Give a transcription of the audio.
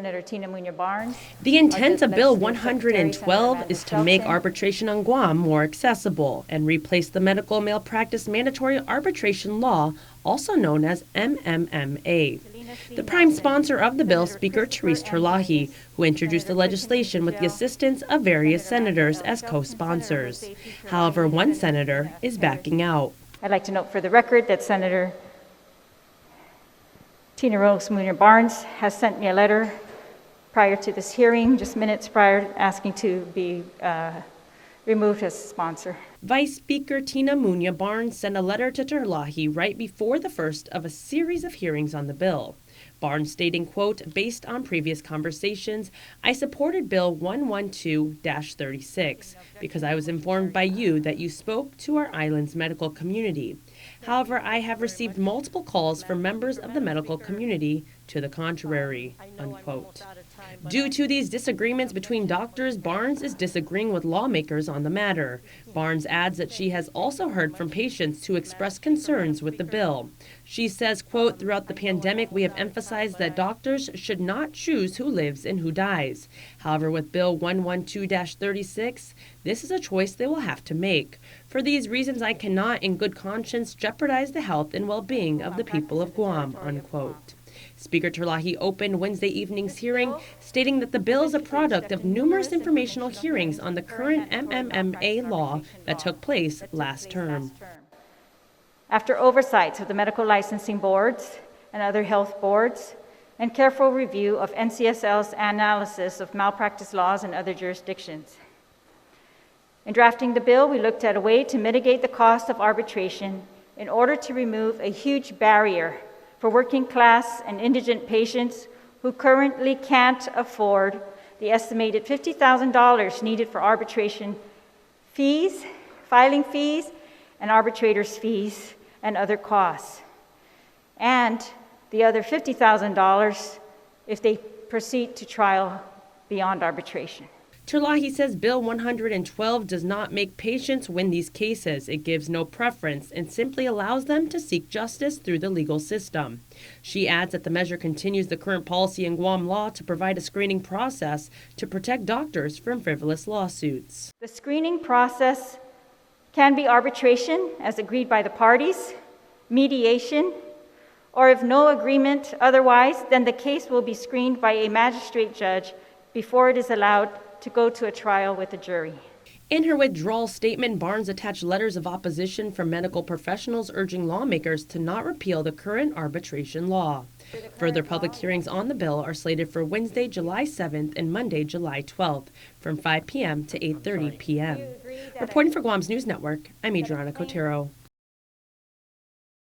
Senator Tina Munoz-Barnes. The intent of Bill 112 is to make arbitration on Guam more accessible and replace the medical malpractice mandatory arbitration law, also known as MMMA. The prime sponsor of the bill, Speaker Therese Terlahi, who introduced the legislation with the assistance of various senators as co-sponsors. However, one senator is backing out. I'd like to note for the record that Senator Tina Munoz-Barnes has sent me a letter prior to this hearing, just minutes prior, asking to be removed as sponsor. Vice Speaker Tina Munoz-Barnes sent a letter to Terlahi right before the first of a series of hearings on the bill. Barnes stating, quote, "Based on previous conversations, I supported Bill 112-36 because I was informed by you that you spoke to our island's medical community. However, I have received multiple calls from members of the medical community to the contrary," unquote. Due to these disagreements between doctors, Barnes is disagreeing with lawmakers on the matter. Barnes adds that she has also heard from patients who express concerns with the bill. She says, quote, "Throughout the pandemic, we have emphasized that doctors should not choose who lives and who dies. However, with Bill 112-36, this is a choice they will have to make. For these reasons, I cannot, in good conscience, jeopardize the health and well-being of the people of Guam," unquote. Speaker Terlahi opened Wednesday evening's hearing, stating that the bill is a product of numerous informational hearings on the current MMMA law that took place last term. After oversights of the medical licensing boards and other health boards, and careful review of NCSL's analysis of malpractice laws in other jurisdictions. In drafting the bill, we looked at a way to mitigate the cost of arbitration in order to remove a huge barrier for working class and indigent patients who currently can't afford the estimated $50,000 needed for arbitration fees, filing fees, and arbitrators' fees and other costs, and the other $50,000 if they proceed to trial beyond arbitration. Terlahi says Bill 112 does not make patients win these cases. It gives no preference and simply allows them to seek justice through the legal system. She adds that the measure continues the current policy in Guam law to provide a screening process to protect doctors from frivolous lawsuits. The screening process can be arbitration as agreed by the parties, mediation, or if no agreement otherwise, then the case will be screened by a magistrate judge before it is allowed to go to a trial with a jury. In her withdrawal statement, Barnes attached letters of opposition from medical professionals urging lawmakers to not repeal the current arbitration law. Further public hearings on the bill are slated for Wednesday, July 7th and Monday, July 12th from 5 p.m. to 8:30 p.m. Reporting for Guam's News Network, I'm Adriana Cotero.